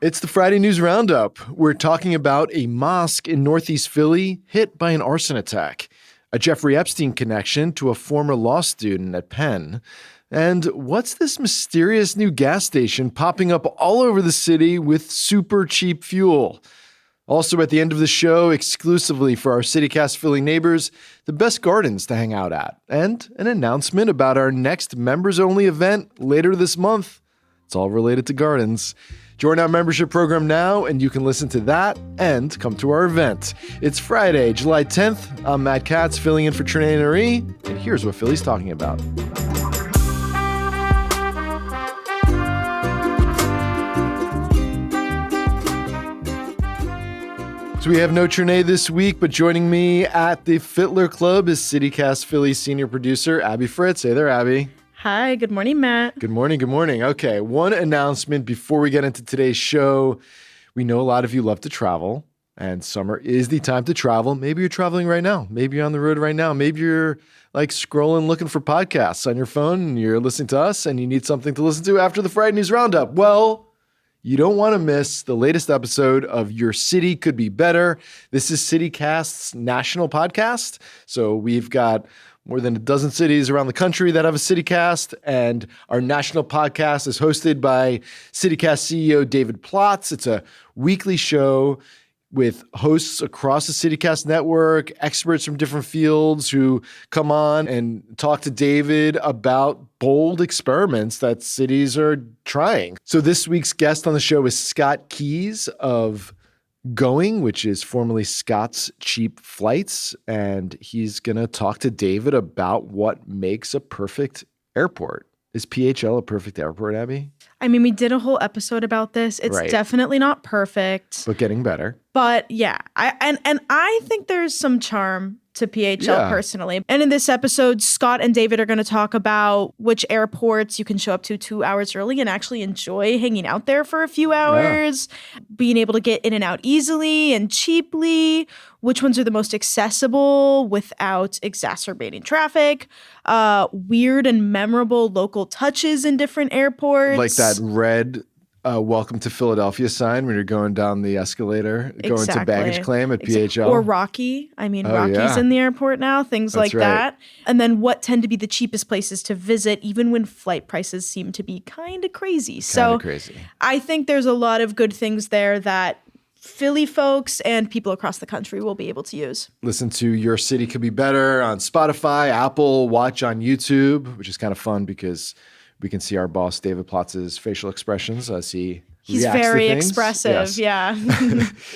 It's the Friday News Roundup. We're talking about a mosque in Northeast Philly hit by an arson attack, a Jeffrey Epstein connection to a former law student at Penn, and what's this mysterious new gas station popping up all over the city with super cheap fuel? Also at the end of the show, exclusively for our CityCast Philly neighbors, the best gardens to hang out at, and an announcement about our next members-only event later this month. It's all related to gardens. Join our membership program now, and you can listen to that and come to our event. It's Friday, July 10th. I'm Matt Katz, filling in for Trinae Nari, and here's what Philly's talking about. So we have no Trinae this week, but joining me at the Fitler Club is CityCast Philly senior producer, Abby Fritz. Hey there, Abby. Hi, good morning, Matt. Good morning, good morning. Okay, one announcement before we get into today's show. We know a lot of you love to travel, and summer is the time to travel. Maybe you're traveling right now. Maybe you're on the road right now. Maybe you're like scrolling, looking for podcasts on your phone, and you're listening to us, and you need something to listen to after the Friday News Roundup. Well, you don't want to miss the latest episode of Your City Could Be Better. This is CityCast's national podcast. So we've got more than a dozen cities around the country that have a CityCast, and our national podcast is hosted by CityCast CEO David Plotz. It's a weekly show with hosts across the CityCast network, experts from different fields who come on and talk to David about bold experiments that cities are trying. So this week's guest on the show is Scott Keys of Going, which is formerly Scott's Cheap Flights, and he's going to talk to David about what makes a perfect airport. Is PHL a perfect airport, Abby? I mean, we did a whole episode about this. It's definitely not perfect. But getting better. But yeah, I think there's some charm to PHL personally. And in this episode, Scott and David are going to talk about which airports you can show up to 2 hours early and actually enjoy hanging out there for a few hours, being able to get in and out easily and cheaply, which ones are the most accessible without exacerbating traffic, weird and memorable local touches in different airports. Like that red welcome to Philadelphia sign when you're going down the escalator, going to baggage claim at PHL. Or Rocky. I mean, Rocky's in the airport now, things like that. And then what tend to be the cheapest places to visit, even when flight prices seem to be kind of crazy. I think there's a lot of good things there that Philly folks and people across the country will be able to use. Listen to Your City Could Be Better on Spotify, Apple, watch on YouTube, which is kind of fun because we can see our boss, David Plotz's facial expressions as he's very expressive. Yes. Yeah.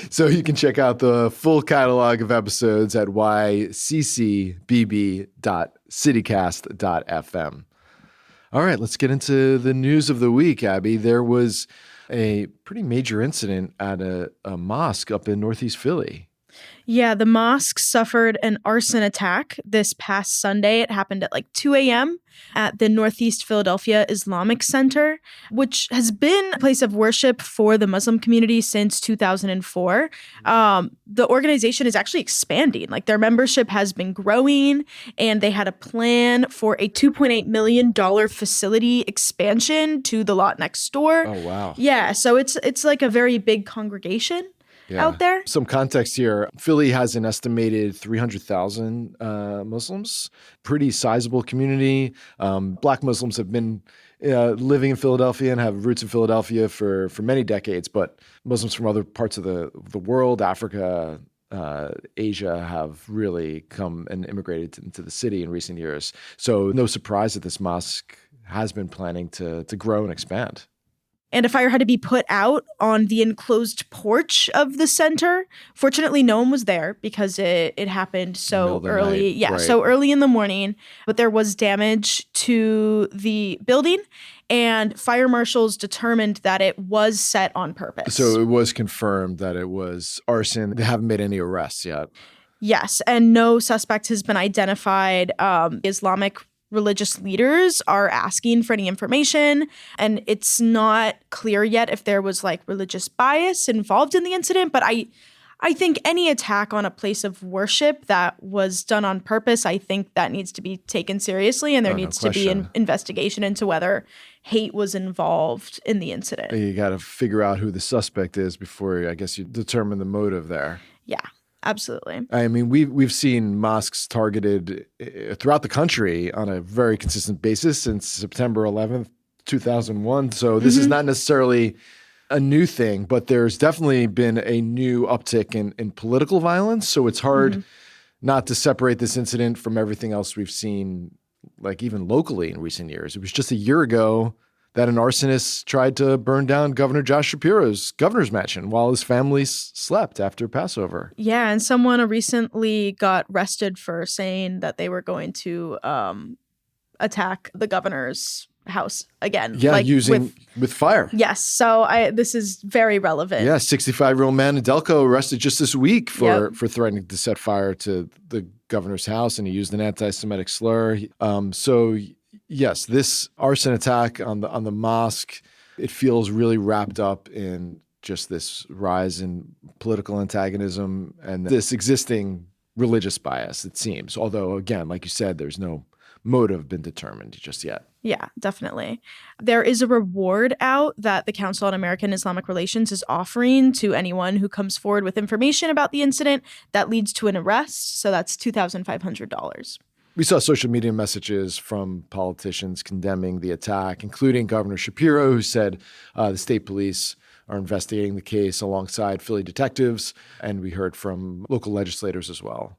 So you can check out the full catalog of episodes at yccbb.citycast.fm. All right, let's get into the news of the week, Abby. There was a pretty major incident at a mosque up in Northeast Philly. Yeah, the mosque suffered an arson attack this past Sunday. It happened at like 2 a.m. at the Northeast Philadelphia Islamic Center, which has been a place of worship for the Muslim community since 2004. The organization is actually expanding. Like their membership has been growing, and they had a plan for a $2.8 million facility expansion to the lot next door. Oh, wow. Yeah, so it's like a very big congregation. Out there. Some context here. Philly has an estimated 300,000 Muslims, pretty sizable community. Black Muslims have been living in Philadelphia and have roots in Philadelphia for many decades, but Muslims from other parts of the world, Africa, Asia, have really come and immigrated into the city in recent years. So no surprise that this mosque has been planning to grow and expand. And a fire had to be put out on the enclosed porch of the center. Fortunately, no one was there because it happened so early. So early in the morning. But there was damage to the building, and fire marshals determined that it was set on purpose. So it was confirmed that it was arson. They haven't made any arrests yet. Yes, and no suspect has been identified. Islamic religious leaders are asking for any information, and it's not clear yet if there was like religious bias involved in the incident. But I think any attack on a place of worship that was done on purpose, I think that needs to be taken seriously, and there needs to be an investigation into whether hate was involved in the incident. You got to figure out who the suspect is before, I guess, you determine the motive there. Yeah, absolutely. I mean, we've seen mosques targeted throughout the country on a very consistent basis since September 11th, 2001. So this is not necessarily a new thing, but there's definitely been a new uptick in political violence. So it's hard not to separate this incident from everything else we've seen, like even locally in recent years. It was just a year ago that an arsonist tried to burn down Governor Josh Shapiro's governor's mansion while his family slept after Passover. Yeah, and someone recently got arrested for saying that they were going to attack the governor's house again. Yeah, like with fire. Yes, so this is very relevant. Yeah, 65-year-old man in Delco arrested just this week for threatening to set fire to the governor's house, and he used an anti-Semitic slur. So yes, this arson attack on the mosque, it feels really wrapped up in just this rise in political antagonism and this existing religious bias, it seems. Although, again, like you said, there's no motive been determined just yet. Yeah, definitely. There is a reward out that the Council on American Islamic Relations is offering to anyone who comes forward with information about the incident that leads to an arrest. So that's $2,500. We saw social media messages from politicians condemning the attack, including Governor Shapiro, who said the state police are investigating the case alongside Philly detectives. And we heard from local legislators as well,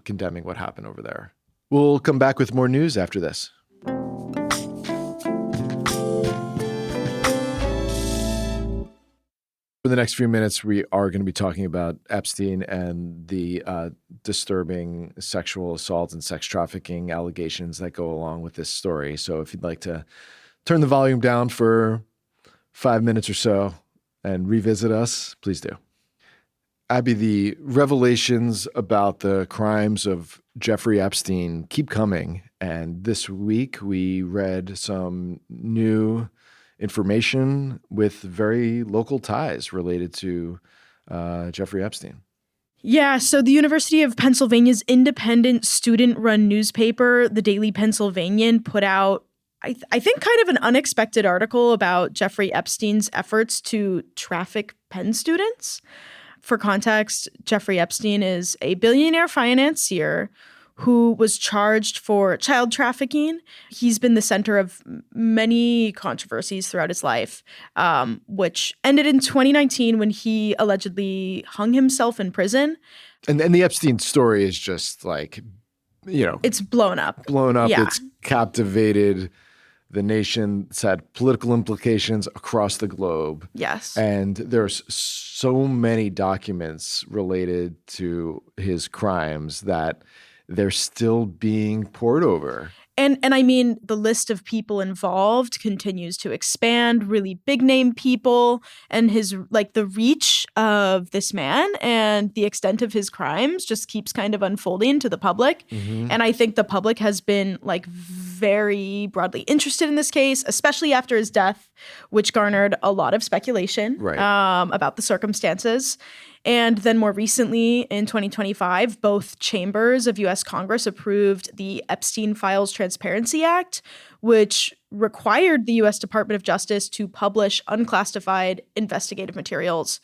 condemning what happened over there. We'll come back with more news after this. For the next few minutes, we are going to be talking about Epstein and the disturbing sexual assault and sex trafficking allegations that go along with this story. So if you'd like to turn the volume down for 5 minutes or so and revisit us, please do. Abby, the revelations about the crimes of Jeffrey Epstein keep coming. And this week we read some new information with very local ties related to Jeffrey Epstein. Yeah, so the University of Pennsylvania's independent student-run newspaper, the Daily Pennsylvanian, put out, I think, kind of an unexpected article about Jeffrey Epstein's efforts to traffic Penn students. For context, Jeffrey Epstein is a billionaire financier who was charged for child trafficking. He's been the center of many controversies throughout his life, which ended in 2019 when he allegedly hung himself in prison. And the Epstein story is just like, it's blown up. Yeah. It's captivated the nation. It's had political implications across the globe. Yes. And there's so many documents related to his crimes that they're still being poured over. And I mean, the list of people involved continues to expand, really big name people, and the reach of this man and the extent of his crimes just keeps kind of unfolding to the public. And I think the public has been very broadly interested in this case, especially after his death, which garnered a lot of speculation about the circumstances. And then more recently, in 2025, both chambers of U.S. Congress approved the Epstein Files Transparency Act, which required the U.S. Department of Justice to publish unclassified investigative materials,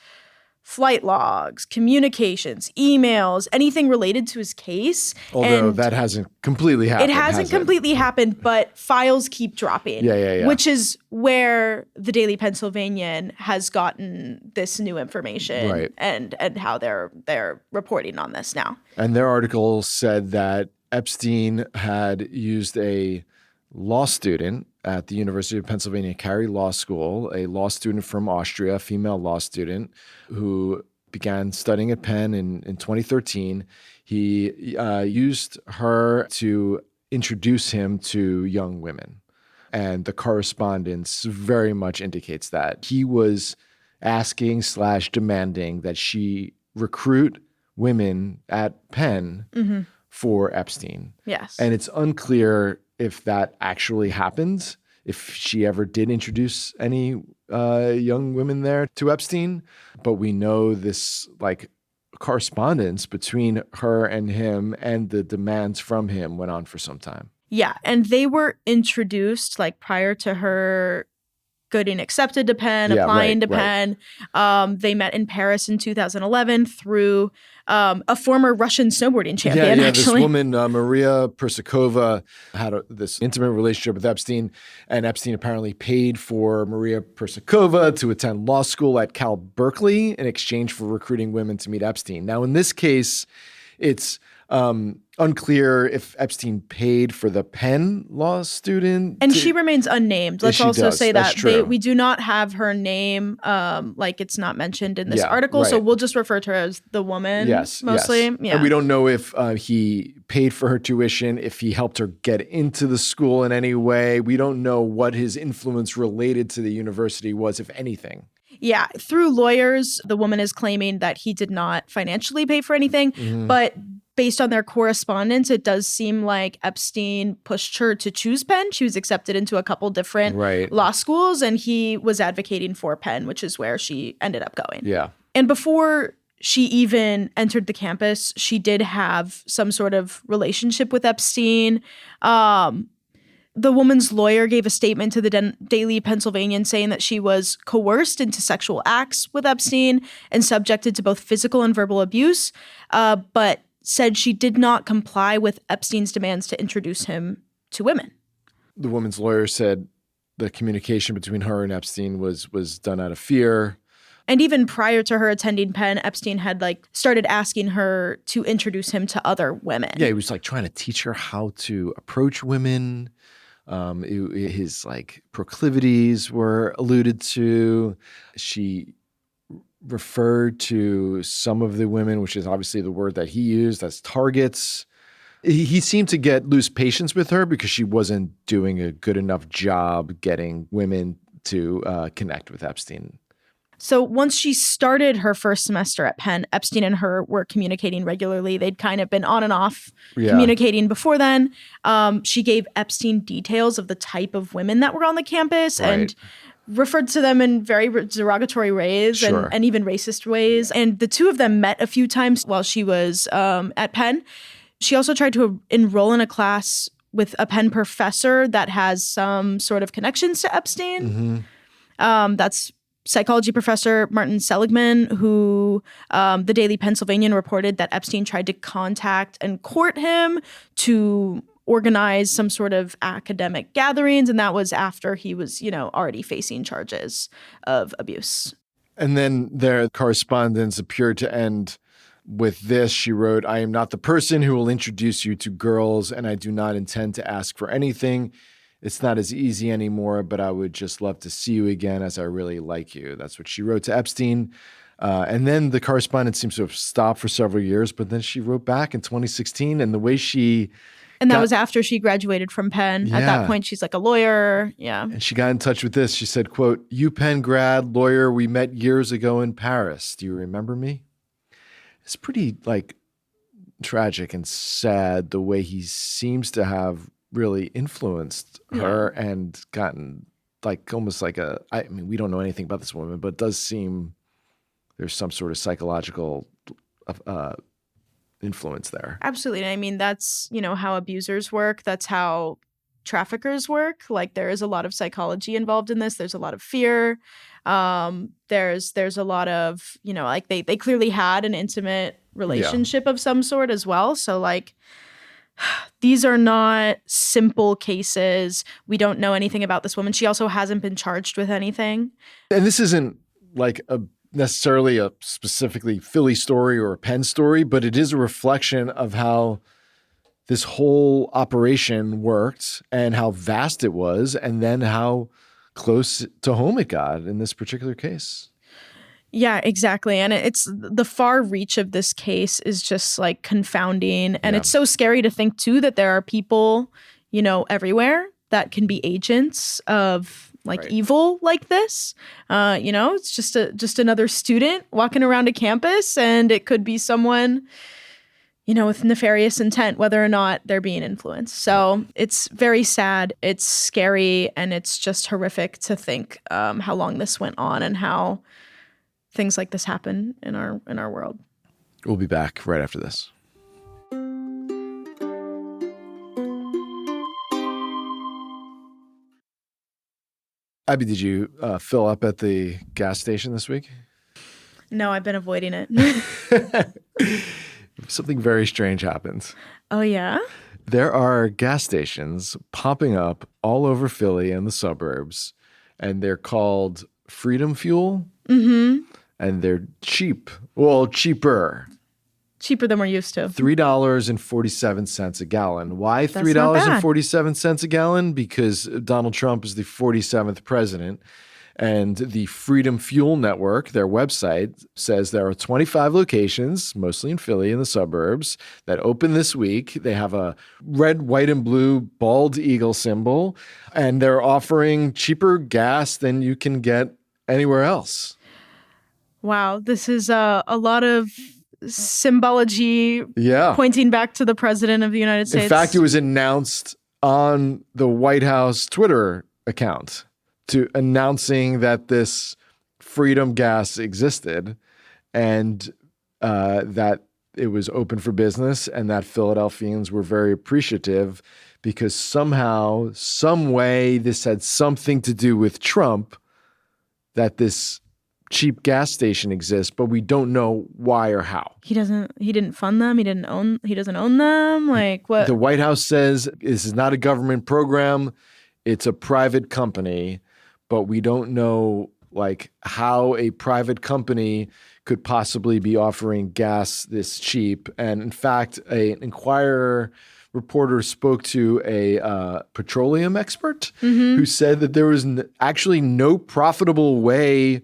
flight logs, communications, emails, anything related to his case. Although that hasn't completely happened. It hasn't completely happened, but files keep dropping. Yeah. Which is where the Daily Pennsylvanian has gotten this new information and how they're reporting on this now. And their article said that Epstein had used a law student at the University of Pennsylvania Carey Law School, a law student from Austria, a female law student who began studying at Penn in 2013. He used her to introduce him to young women. And the correspondence very much indicates that. He was asking / demanding that she recruit women at Penn for Epstein. Yes. And it's unclear if that actually happened, if she ever did introduce any young women there to Epstein. But we know this correspondence between her and him and the demands from him went on for some time. Yeah, and they were introduced like prior to her getting accepted to Penn, applying to Penn. They met in Paris in 2011 through a former Russian snowboarding champion, actually. This woman, Maria Persakova, had this intimate relationship with Epstein, and Epstein apparently paid for Maria Persakova to attend law school at Cal Berkeley in exchange for recruiting women to meet Epstein. Now, in this case, it's unclear if Epstein paid for the Penn law student. And she remains unnamed. Let's also say that we do not have her name. Like it's not mentioned in this article. Right. So we'll just refer to her as the woman mostly. Yes. Yeah. And we don't know if he paid for her tuition, if he helped her get into the school in any way. We don't know what his influence related to the university was, if anything. Yeah. Through lawyers, the woman is claiming that he did not financially pay for anything, but based on their correspondence, it does seem like Epstein pushed her to choose Penn. She was accepted into a couple different law schools, and he was advocating for Penn, which is where she ended up going. Yeah. And before she even entered the campus, she did have some sort of relationship with Epstein. The woman's lawyer gave a statement to the Daily Pennsylvanian saying that she was coerced into sexual acts with Epstein and subjected to both physical and verbal abuse, but said she did not comply with Epstein's demands to introduce him to women. The woman's lawyer said the communication between her and Epstein was done out of fear. And even prior to her attending Penn, Epstein had started asking her to introduce him to other women. Yeah, he was trying to teach her how to approach women. His proclivities were alluded to. She referred to some of the women, which is obviously the word that he used, as targets. He seemed to lose patience with her because she wasn't doing a good enough job getting women to connect with Epstein. So once she started her first semester at Penn, Epstein and her were communicating regularly. They'd kind of been on and off communicating before then. She gave Epstein details of the type of women that were on the campus and referred to them in very derogatory ways and even racist ways. And the two of them met a few times while she was at Penn. She also tried to enroll in a class with a Penn professor that has some sort of connections to Epstein. That's psychology professor Martin Seligman, who the Daily Pennsylvanian reported that Epstein tried to contact and court him to organize some sort of academic gatherings. And that was after he was, already facing charges of abuse. And then their correspondence appeared to end with this. She wrote, "I am not the person who will introduce you to girls, and I do not intend to ask for anything. It's not as easy anymore, but I would just love to see you again as I really like you." That's what she wrote to Epstein. And then the correspondence seems to have stopped for several years, but then she wrote back in 2016, and the way she... And that was after she graduated from Penn. At that point, she's a lawyer. Yeah. And she got in touch with this. She said, quote, "You Penn grad, lawyer, we met years ago in Paris. Do you remember me?" It's pretty tragic and sad the way he seems to have really influenced her and gotten almost we don't know anything about this woman, but it does seem there's some sort of psychological influence there. Absolutely. I mean, that's, how abusers work. That's how traffickers work. There is a lot of psychology involved in this. There's a lot of fear. There's a lot of, they clearly had an intimate relationship of some sort as well. So these are not simple cases. We don't know anything about this woman. She also hasn't been charged with anything. And this isn't necessarily a specifically Philly story or a Penn story, but it is a reflection of how this whole operation worked and how vast it was, and then how close to home it got in this particular case. Yeah, exactly. And it's the far reach of this case is just confounding. And it's so scary to think too that there are people, everywhere that can be agents of evil like this. It's just another student walking around a campus, and it could be someone, with nefarious intent, whether or not they're being influenced. So it's very sad. It's scary, and it's just horrific to think how long this went on and how things like this happen in our world. We'll be back right after this. Abby, did you fill up at the gas station this week? No, I've been avoiding it. Something very strange happens. Oh, yeah? There are gas stations popping up all over Philly and the suburbs, and they're called Freedom Fuel. Mm-hmm. And they're cheap. Well, cheaper. Cheaper than we're used to. $3.47 a gallon. Why $3.47 a gallon? Because Donald Trump is the 47th president. And the Freedom Fuel Network, their website, says there are 25 locations, mostly in Philly and the suburbs, that open this week. They have a red, white, and blue bald eagle symbol, and they're offering cheaper gas than you can get anywhere else. Wow, this is a lot of symbology pointing back to the president of the United States. In fact, it was announced on the White House Twitter account announcing that this freedom gas existed and that it was open for business, and that Philadelphians were very appreciative because somehow, some way, this had something to do with Trump, that this cheap gas station exists, but we don't know why or how. He didn't fund them. He doesn't own them. Like, what? The White House says this is not a government program. It's a private company, but we don't know like how a private company could possibly be offering gas this cheap. And in fact, an Inquirer reporter spoke to a petroleum expert who said that there was actually no profitable way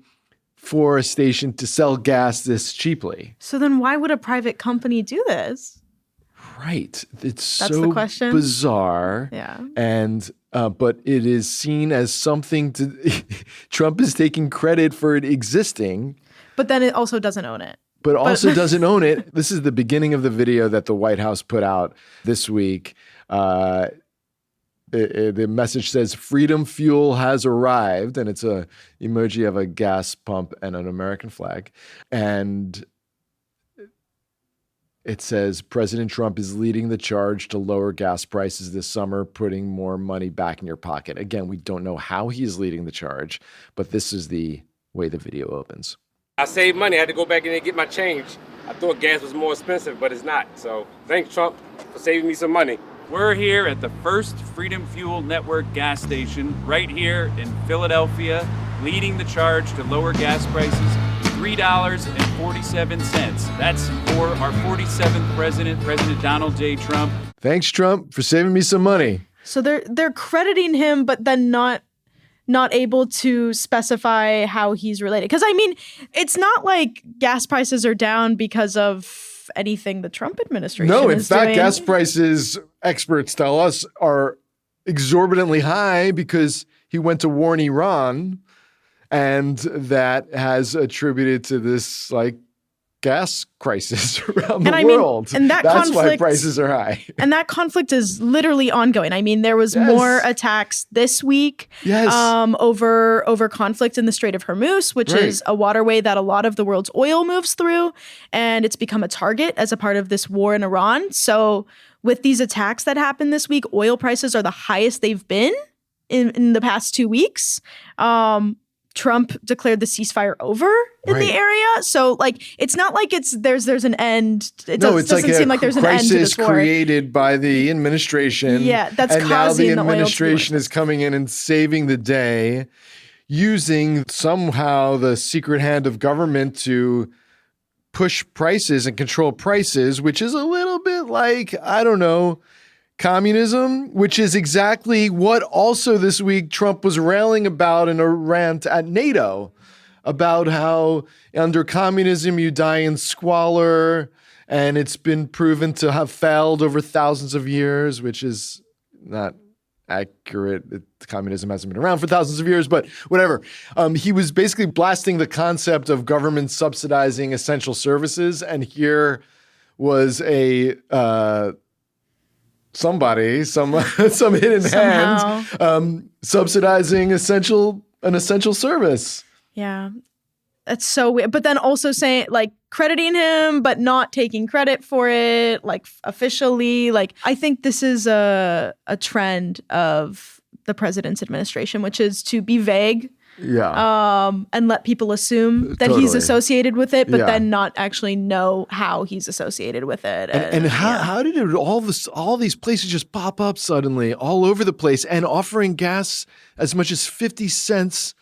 for a station to sell gas this cheaply. So then why would a private company do this? Right. That's so the question. Bizarre. Yeah. And but it is seen as something to Trump is taking credit for it existing. But then it also doesn't own it. But also doesn't own it. This is the beginning of the video that the White House put out this week. The message says Freedom Fuel has arrived, and it's a emoji of a gas pump and an American flag. And it says President Trump is leading the charge to lower gas prices this summer, putting more money back in your pocket. Again, we don't know how he is leading the charge, but this is the way the video opens. I saved money. I had to go back in and get my change. I thought gas was more expensive, but it's not. So thanks, Trump, for saving me some money. We're here at the first Freedom Fuel Network gas station right here in Philadelphia, leading the charge to lower gas prices, $3.47. That's for our 47th president, President Donald J. Trump. Thanks, Trump, for saving me some money. So they're crediting him, but then not able to specify how he's related. Because, I mean, it's not like gas prices are down because of anything the Trump administration is doing. No, in fact, gas prices, experts tell us, are exorbitantly high because he went to war in Iran, and that has attributed to this like gas crisis around the world. And that's why prices are high. And that conflict is literally ongoing. I mean, there was more attacks this week over conflict in the Strait of Hormuz, which is a waterway that a lot of the world's oil moves through. And it's become a target as a part of this war in Iran. So with these attacks that happened this week, oil prices are the highest they've been in the past 2 weeks. Trump declared the ceasefire over in the area. So, like, it's not like there's an end. It doesn't seem like there's an end to this war. Crisis created by the administration. Yeah, that's and causing now the oil administration is coming in and saving the day, using somehow the secret hand of government to push prices and control prices, which is a little bit like, I don't know, communism, which is exactly what also this week Trump was railing about in a rant at NATO about how under communism you die in squalor, and it's been proven to have failed over thousands of years, which is not accurate. Communism hasn't been around for thousands of years, but whatever. He was basically blasting the concept of government subsidizing essential services, and here was a somebody, some hidden hand, subsidizing an essential service. Yeah, that's so weird. But then also saying, like, crediting him, but not taking credit for it, like officially. Like, I think this is a trend of the president's administration, which is to be vague. Yeah. And let people assume that he's associated with it, but then not actually know how he's associated with it. And how did all these places just pop up suddenly all over the place and offering gas as much as 50 cents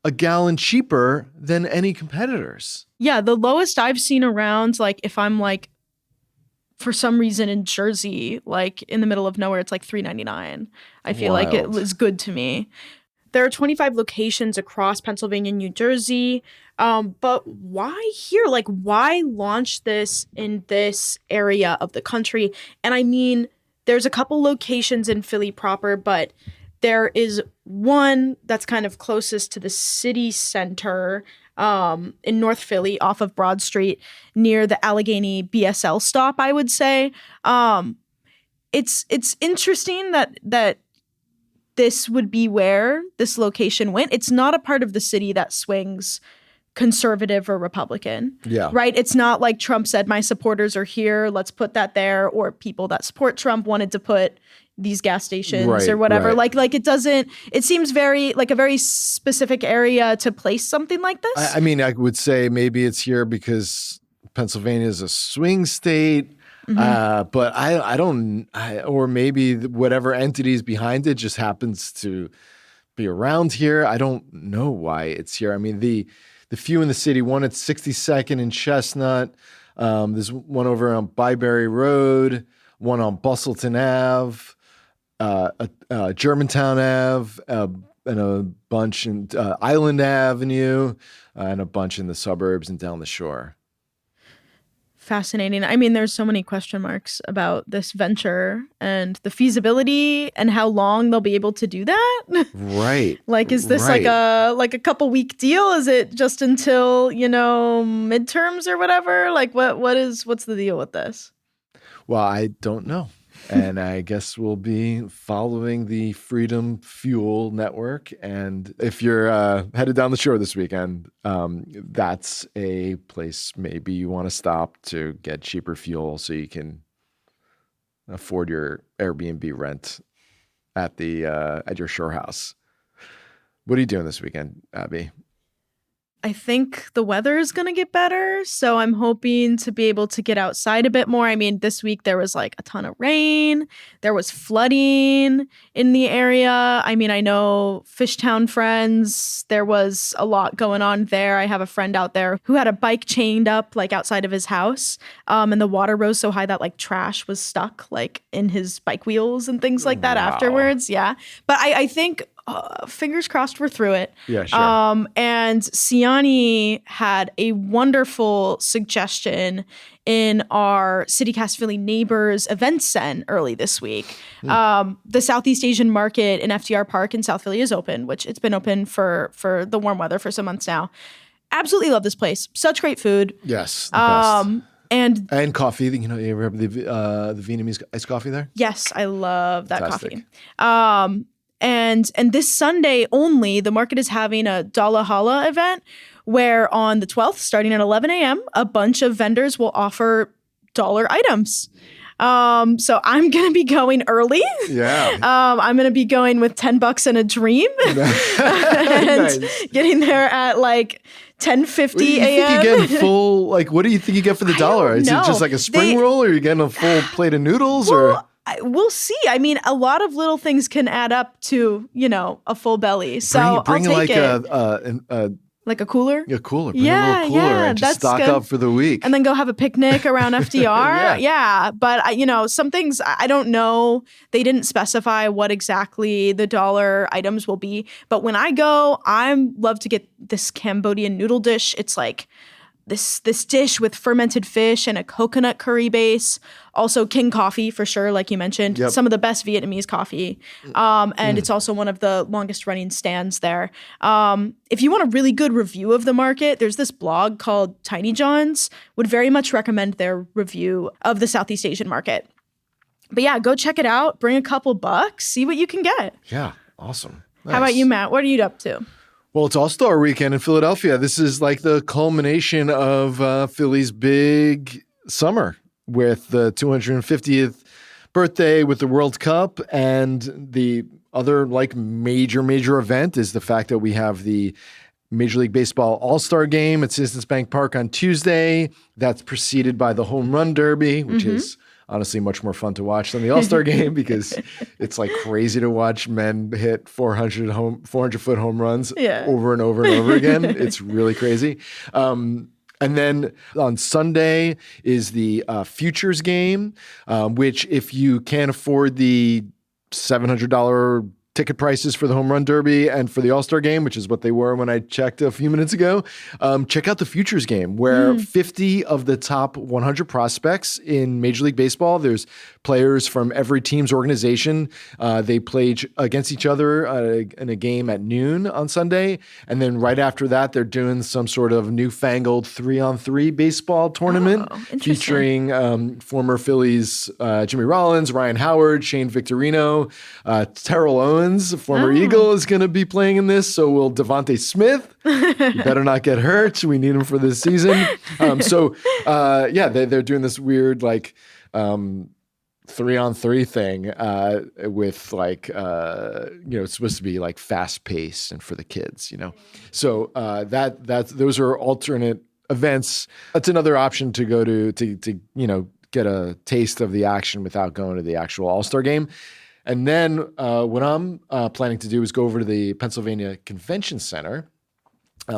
a gallon cheaper than any competitors? Yeah, the lowest I've seen around, like if I'm like, for some reason in Jersey, like in the middle of nowhere, it's like $3.99. I feel like it was good to me. There are 25 locations across Pennsylvania and New Jersey. But why here? Like, why launch this in this area of the country? And I mean, there's a couple locations in Philly proper, but there is one that's kind of closest to the city center in North Philly off of Broad Street near the Allegheny BSL stop, I would say. It's interesting that this would be where this location went. It's not a part of the city that swings conservative or Republican. Yeah. Right? It's not like Trump said, my supporters are here, let's put that there, or people that support Trump wanted to put these gas stations or whatever. Right. Like it seems very like a very specific area to place something like this. I mean, I would say maybe it's here because Pennsylvania is a swing state. But I don't, or maybe whatever entities behind it just happens to be around here. I don't know why it's here. I mean, the few in the city, one at 62nd and Chestnut. There's one over on Byberry Road, one on Bustleton Ave, Germantown Ave, and a bunch in Island Avenue, and a bunch in the suburbs and down the shore. Fascinating. I mean, there's so many question marks about this venture and the feasibility and how long they'll be able to do that. Right. Like, is this like a couple week deal? Is it just until, midterms or whatever? Like, what's the deal with this? Well, I don't know. And I guess we'll be following the Freedom Fuel Network. And if you're headed down the shore this weekend, that's a place maybe you want to stop to get cheaper fuel so you can afford your Airbnb rent at your shore house. What are you doing this weekend, Abby? I think the weather is going to get better, so I'm hoping to be able to get outside a bit more. I mean, this week there was like a ton of rain. There was flooding in the area. I mean, I know Fishtown friends, there was a lot going on there. I have a friend out there who had a bike chained up like outside of his house, and the water rose so high that like trash was stuck like in his bike wheels and things like that afterwards. Yeah. But I think fingers crossed we're through it. Yeah, sure. And Siani had a wonderful suggestion in our CityCast Philly Neighbors event send early this week. The Southeast Asian Market in FDR Park in South Philly is open, which it's been open for the warm weather for some months now. Absolutely love this place. Such great food. Yes, the best. And coffee. You remember the Vietnamese iced coffee there? Yes, I love that Fantastic. coffee. And this Sunday only, the market is having a Dala Hala event where on the 12th, starting at 11 a.m., a bunch of vendors will offer dollar items. So I'm going to be going early. Yeah. I'm going to be going with $10 and a dream and Nice. getting there at like 10:50 a.m. You get full, like, what do you think you get for the dollar? Is it know. just like a spring roll, or are you getting a full plate of noodles? Or we'll see. I mean, a lot of little things can add up to, a full belly. So bring I'll take it. Like a cooler? A cooler. Bring a little cooler and just stock good. up for the week. And then go have a picnic around FDR. Yeah. But, some things I don't know. They didn't specify what exactly the dollar items will be. But when I go, I love to get this Cambodian noodle dish. It's like this dish with fermented fish and a coconut curry base. Also King coffee for sure, like you mentioned. Yep. Some of the best Vietnamese coffee. And it's also one of the longest running stands there. If you want a really good review of the market, there's this blog called Tiny John's. Would very much recommend their review of the Southeast Asian market. But yeah, go check it out. Bring a couple bucks. See what you can get. Yeah, awesome. Nice. How about you, Matt? What are you up to? Well, it's All-Star Weekend in Philadelphia. This is like the culmination of Philly's big summer with the 250th birthday with the World Cup and the other like major event is the fact that we have the Major League Baseball All-Star Game at Citizens Bank Park on Tuesday. That's preceded by the Home Run Derby, which is honestly much more fun to watch than the All-Star Game because it's like crazy to watch men hit 400-foot home runs over and over and over again. It's really crazy. And then on Sunday is the Futures Game, which if you can't afford the $700 ticket prices for the Home Run Derby and for the All-Star Game, which is what they were when I checked a few minutes ago, check out the Futures Game, where 50 of the top 100 prospects in Major League Baseball, there's players from every team's organization. They play against each other in a game at noon on Sunday. And then right after that, they're doing some sort of newfangled 3-on-3 baseball tournament featuring former Phillies Jimmy Rollins, Ryan Howard, Shane Victorino, Terrell Owens, former Eagle, is going to be playing in this. So will Devontae Smith. You better not get hurt. We need him for this season. They're doing this weird like 3-on-3 thing with like it's supposed to be like fast paced and for the kids, So those are alternate events. That's another option to go to get a taste of the action without going to the actual All-Star Game. And then what I'm planning to do is go over to the Pennsylvania Convention Center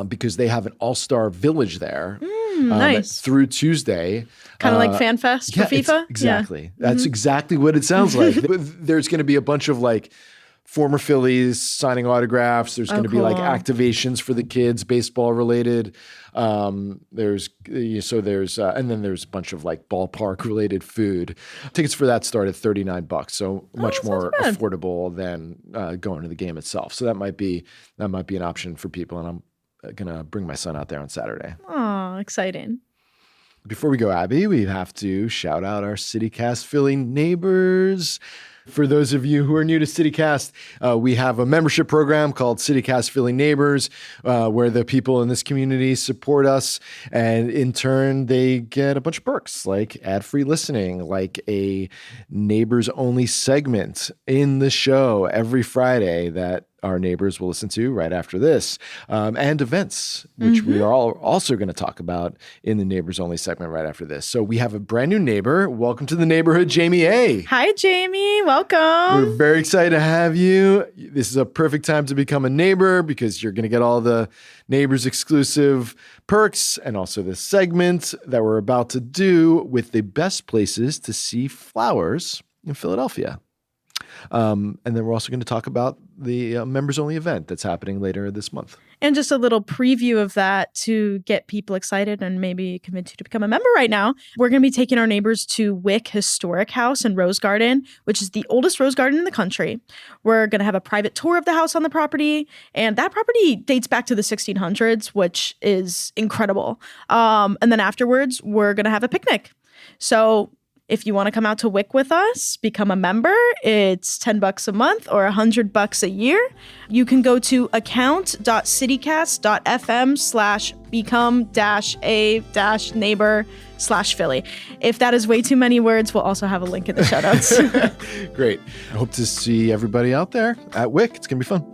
because they have an All-Star Village there. Nice. Through Tuesday. Kind of like Fan Fest for FIFA? Exactly. Yeah. That's exactly what it sounds like. There's going to be a bunch of like former Phillies signing autographs. There's going to be like activations for the kids, baseball related. And then there's a bunch of like ballpark related food. Tickets for that start at $39, so much more affordable than going to the game itself. So that might be an option for people, and I'm gonna bring my son out there on Saturday. Oh, exciting. Before we go, Abby, we have to shout out our CityCast Philly neighbors. For those of you who are new to CityCast, we have a membership program called CityCast Philly Neighbors, where the people in this community support us, and in turn, they get a bunch of perks like ad-free listening, like a neighbors-only segment in the show every Friday that our neighbors will listen to right after this, and events, which we are also going to talk about in the neighbors only segment right after this. So we have a brand new neighbor. Welcome to the neighborhood, Jamie A. Hi, Jamie. Welcome. We're very excited to have you. This is a perfect time to become a neighbor because you're going to get all the neighbors exclusive perks and also this segment that we're about to do with the best places to see flowers in Philadelphia. And then we're also going to talk about the members-only event that's happening later this month. And just a little preview of that to get people excited and maybe convince you to become a member right now. We're going to be taking our neighbors to Wyck Historic House and Rose Garden, which is the oldest rose garden in the country. We're going to have a private tour of the house on the property. And that property dates back to the 1600s, which is incredible. And then afterwards, we're going to have a picnic. So if you want to come out to Wyck with us, become a member. It's $10 a month or $100 a year. You can go to account.citycast.fm/become-a-neighbor/Philly. If that is way too many words, we'll also have a link in the show notes. Great. I hope to see everybody out there at Wyck. It's going to be fun.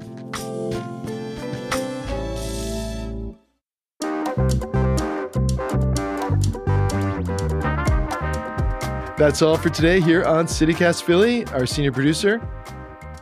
That's all for today here on CityCast Philly. Our senior producer,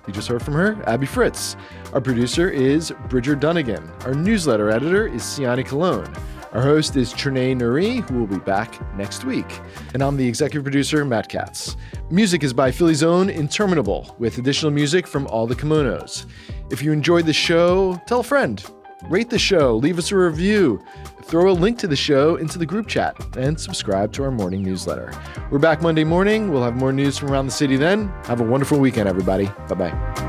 you just heard from her, Abby Fritz. Our producer is Bridger Dunnigan. Our newsletter editor is Siani Colon. Our host is Trinae Nuri, who will be back next week. And I'm the executive producer, Matt Katz. Music is by Philly's own Interminable, with additional music from All the Kimonos. If you enjoyed the show, tell a friend. Rate the show, leave us a review, throw a link to the show into the group chat, and subscribe to our morning newsletter. We're back Monday morning. We'll have more news from around the city then. Have a wonderful weekend, everybody. Bye-bye.